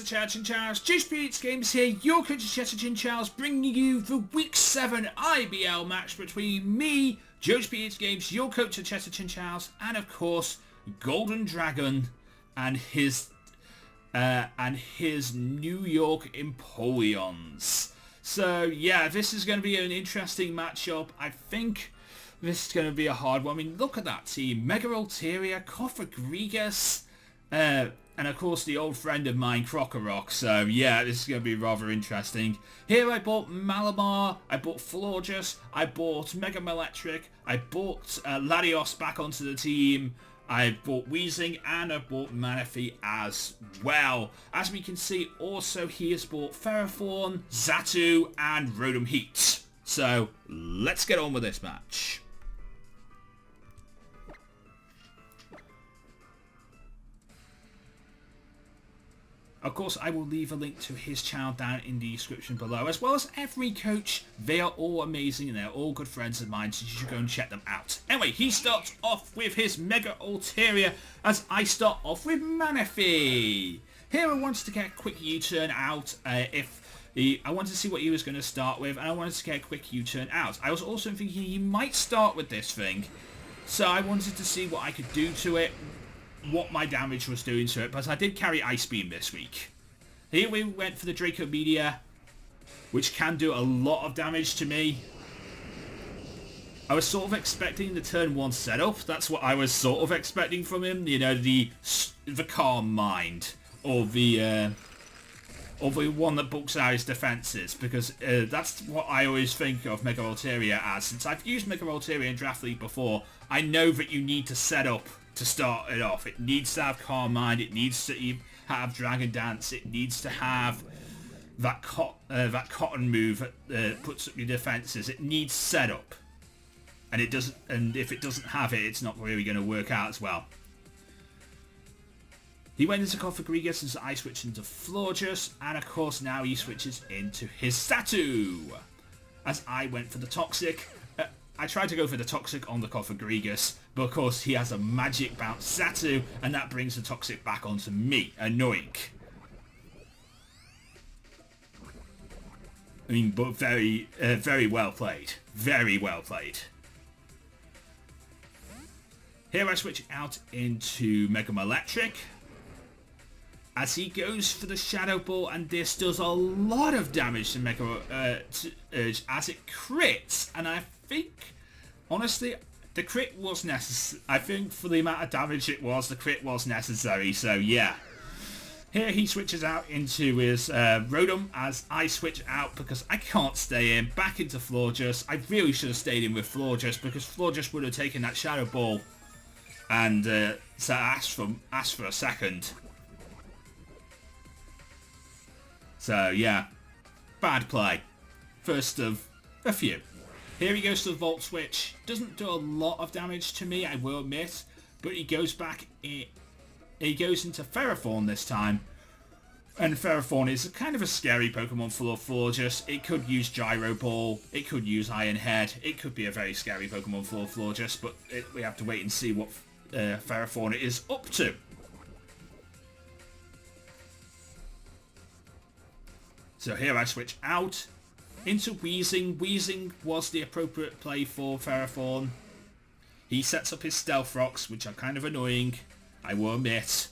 Chinchous, JoesphGames here, your coach of Chinchous, bringing you the Week 7 IBL match between me, JoesphGames, your coach of Chinchous, and of course, GoldoaDragon and his New York Empoleons. So yeah, this is going to be an interesting matchup. I think this is going to be a hard one. I mean, look at that team. Mega Ultraplayer, KreselleKey, and of course the old friend of mine, Krokorok. So yeah, this is going to be rather interesting. Here I bought Malamar, I bought Florges, I bought Mega Melectric, I bought Latios back onto the team, I bought Weezing, and I bought Manaphy as well. As we can see, also he has bought Ferrothorn, Xatu, and Rotom Heat. So let's get on with this match. Of course, I will leave a link to his channel down in the description below, as well as every coach. They are all amazing and they're all good friends of mine, so you should go and check them out. Anyway, he starts off with his Mega Ultraplayer, as I start off with Manaphy. Here I wanted to get a quick U-turn out I wanted to see what he was going to start with, and I wanted to get a quick U-turn out. I was also thinking he might start with this thing, so I wanted to see what I could do to it, what my damage was doing to it, but I did carry Ice Beam this week. Here we went for the Draco Meteor, which can do a lot of damage to me. I was sort of expecting the turn 1 setup. That's what I was sort of expecting from him. You know, the Calm Mind, or the one that books out his defenses, because that's what I always think of Mega Ultraplayer as. Since I've used Mega Ultraplayer in Draft League before, I know that you need to set up to start it off. It needs to have Calm Mind, it needs to have Dragon Dance, it needs to have that cotton move that puts up your defenses. It needs setup, and it doesn't. And if it doesn't have it, it's not really going to work out as well. He went into KreselleKey as I switched into Florges, and of course now he switches into his Xatu. As I went for the Toxic. I tried to go for the Toxic on the KreselleKey, but of course he has a Magic Bounce Xatu, and that brings the Toxic back onto me. Annoying. I mean, but very well played. Very well played. Here I switch out into Mega Melectric, as he goes for the Shadow Ball, and this does a lot of damage to Mega Urge as it crits, and I think, honestly, the crit was necessary. I think for the amount of damage it was, the crit was necessary, so yeah. Here he switches out into his Rotom, as I switch out because I can't stay in, back into Florges. I really should have stayed in with Florges, because Florges would have taken that Shadow Ball and so asked for a second. So yeah, bad play. First of a few. Here he goes to the Volt Switch. Doesn't do a lot of damage to me, I will admit, but he goes back in. He goes into Ferrothorn this time, and Ferrothorn is kind of a scary Pokemon for Florges. It could use Gyro Ball, it could use Iron Head, it could be a very scary Pokemon for Florges, but we have to wait and see what Ferrothorn is up to. So here I switch out into Weezing. Weezing was the appropriate play for Ferrothorn. He sets up his Stealth Rocks, which are kind of annoying, I will admit,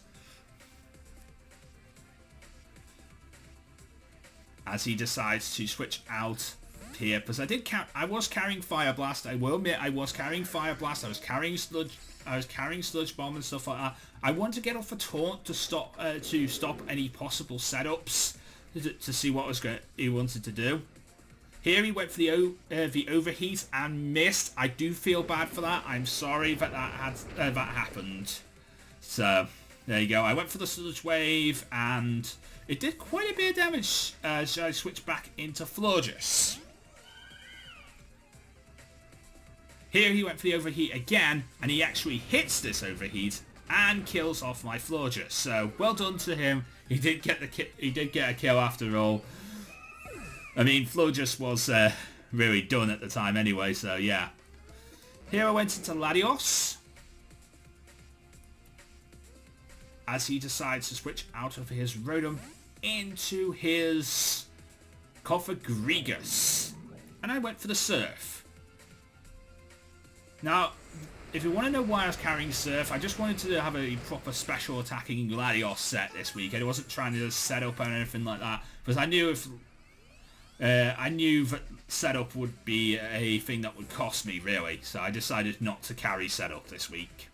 as he decides to switch out here, because I was carrying Fire Blast. I will admit I was carrying Fire Blast. I was carrying Sludge Bomb and stuff like that. I want to get off a Taunt to stop any possible setups, to see what he wanted to do. Here he went for the Overheat and missed. I do feel bad for that. I'm sorry that that happened. So there you go. I went for the Sludge Wave, and it did quite a bit of damage as I switched back into Florges. Here he went for the Overheat again, and he actually hits this Overheat and kills off my Florges. So well done to him. He did get a kill after all. I mean, Florges was really done at the time anyway, so yeah. Here I went into Latios, as he decides to switch out of his Rotom into his Cofagrigus. And I went for the Surf. Now, if you want to know why I was carrying Surf, I just wanted to have a proper special attacking Gladios set this week. I wasn't trying to set up or anything like that, because I knew that setup would be a thing that would cost me, really. So I decided not to carry setup this week.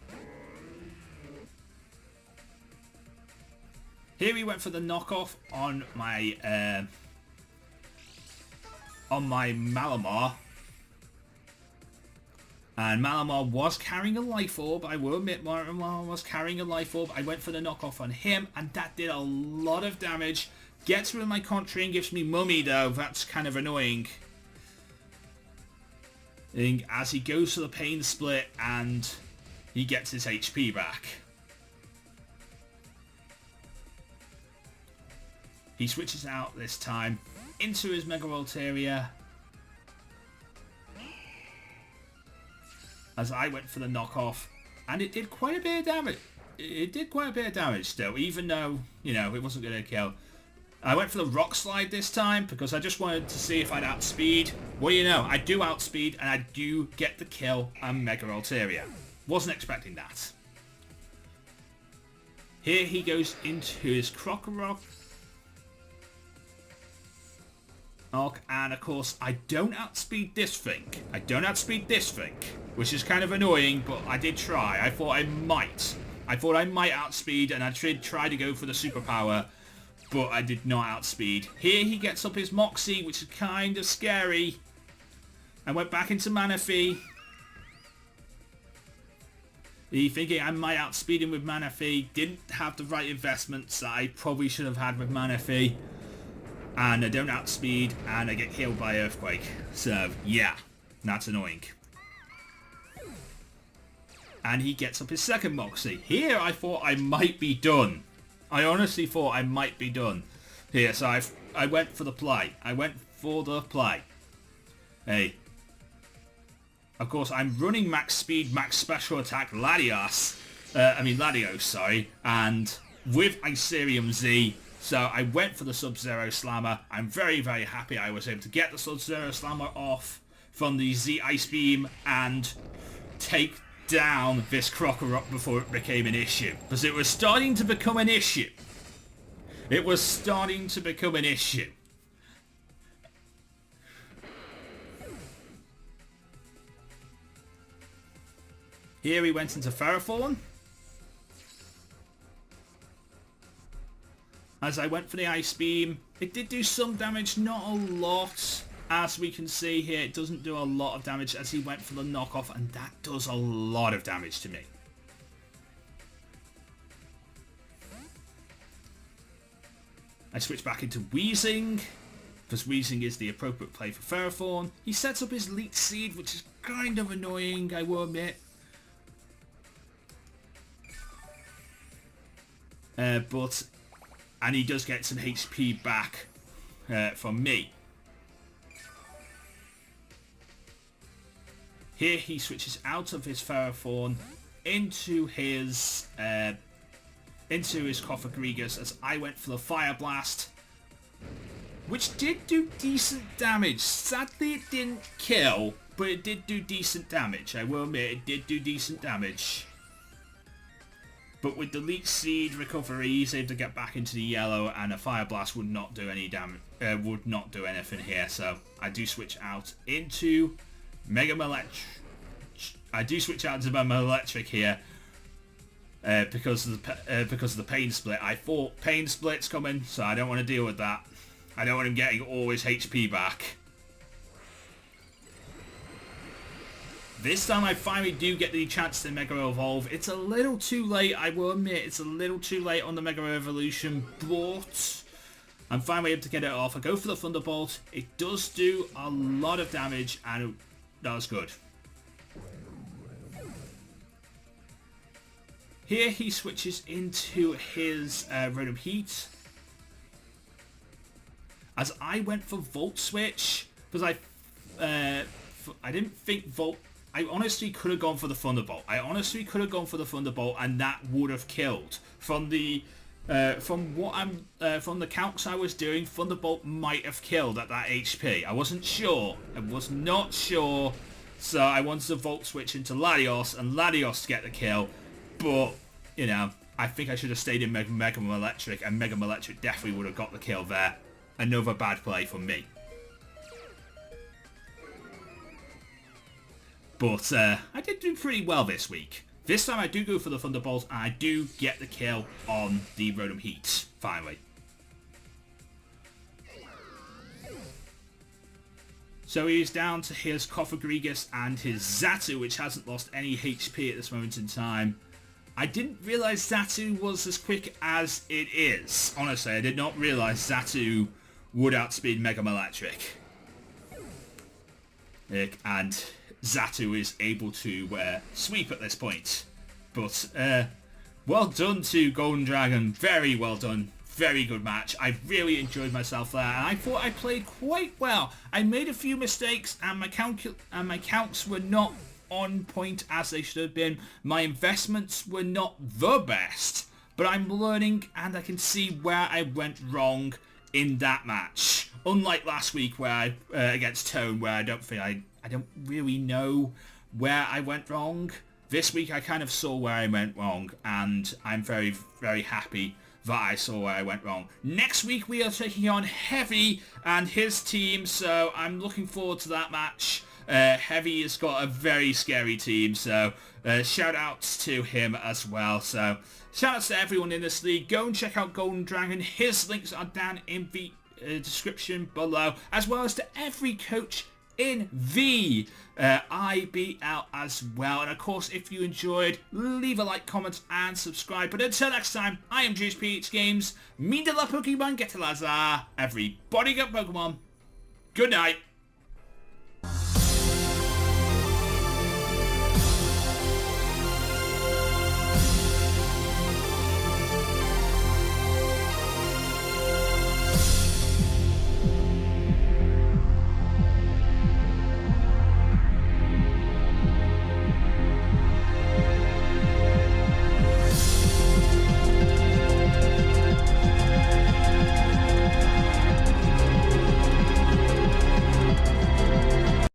Here we went for the knockoff on my Malamar. And Malamar was carrying a Life Orb. I will admit Malamar was carrying a Life Orb. I went for the knockoff on him, and that did a lot of damage. Gets rid of my Contrary and gives me Mummy, though. That's kind of annoying. As he goes for the Pain Split, and he gets his HP back. He switches out this time into his Mega Voltaria. As I went for the knockoff, and it did quite a bit of damage. It did quite a bit of damage still, even though, you know, it wasn't going to kill. I went for the Rock Slide this time because I just wanted to see if I'd outspeed. Well, you know, I do outspeed and I do get the kill on Mega Voltaria. Wasn't expecting that. Here he goes into his Krokorok. And of course, I don't outspeed this thing. I don't outspeed this thing, which is kind of annoying, but I did try. I thought I might. I thought I might outspeed, and I did try to go for the superpower, but I did not outspeed. Here he gets up his Moxie, which is kind of scary. I went back into Manaphy. Thinking I might outspeed him with Manaphy. Didn't have the right investments that I probably should have had with Manaphy. And I don't outspeed, and I get healed by Earthquake. So, yeah, that's annoying. And he gets up his second Moxie. Here I thought I might be done. I honestly thought I might be done. Here, so I went for the play. Hey. Of course, I'm running max speed, max special attack Latios, sorry. And with Icerium Z, so I went for the Sub-Zero Slammer. I'm very, very happy I was able to get the Sub-Zero Slammer off from the Z Ice Beam and take down this Krokorok before it became an issue. Because it was starting to become an issue. It was starting to become an issue. Here we went into Ferrothorn. As I went for the Ice Beam, it did do some damage, not a lot. As we can see here, it doesn't do a lot of damage as he went for the knockoff, and that does a lot of damage to me. I switch back into Weezing, because Weezing is the appropriate play for Ferrothorn. He sets up his Leech Seed, which is kind of annoying, I will admit. And he does get some HP back from me. Here he switches out of his Ferrothorn into his Cofagrigus as I went for the Fire Blast, which did do decent damage. Sadly, it didn't kill, but it did do decent damage. I will admit, it did do decent damage. But with the Leech Seed recovery, he's able to get back into the yellow, and a Fire Blast would not do any damage. Would not do anything here. So I do switch out into Mega Maletch. I do switch out into my Malettric here because of the Pain Split. I thought Pain Split's coming, so I don't want to deal with that. I don't want him getting all his HP back. This time I finally do get the chance to Mega Evolve. It's a little too late, I will admit. It's a little too late on the Mega Evolution, but I'm finally able to get it off. I go for the Thunderbolt. It does do a lot of damage, and that was good. Here he switches into his Rotom Heat. As I went for Volt Switch, because I didn't think Volt... I honestly could have gone for the Thunderbolt. And that would have killed. From the from what from the calcs I was doing, Thunderbolt might have killed at that HP. I wasn't sure. I was not sure. So I wanted to Volt Switch into Latios and Latios to get the kill. But, you know, I think I should have stayed in Mega Electric, and Mega Electric definitely would have got the kill there. Another bad play from me. But I did do pretty well this week. This time I do go for the Thunderbolt and I do get the kill on the Rotom Heat, finally. So he is down to his Cofagrigus and his Xatu, which hasn't lost any HP at this moment in time. I didn't realise Xatu was as quick as it is. Honestly, I did not realise Xatu would outspeed Mega Electric. And Xatu is able to sweep at this point. But well done to GoldoaDragon. Very well done. Very good match. I really enjoyed myself there. And I thought I played quite well. I made a few mistakes and my counts were not on point as they should have been. My investments were not the best. But I'm learning and I can see where I went wrong in that match. Unlike last week where I against Tone, where I don't really know where I went wrong. This week I kind of saw where I went wrong, and I'm very, very happy that I saw where I went wrong. Next week we are taking on Heavy and his team, so I'm looking forward to that match. Heavy has got a very scary team, so shout outs to him as well. So shout outs to everyone in this league. Go and check out GoldoaDragon. His links are down in the description below, as well as to every coach in the IBL as well. And of course, if you enjoyed, leave a like, comment and subscribe. But until next time, I am JoesphGames. Me de la Pokemon, get to Lazar. Everybody got Pokemon. Good night.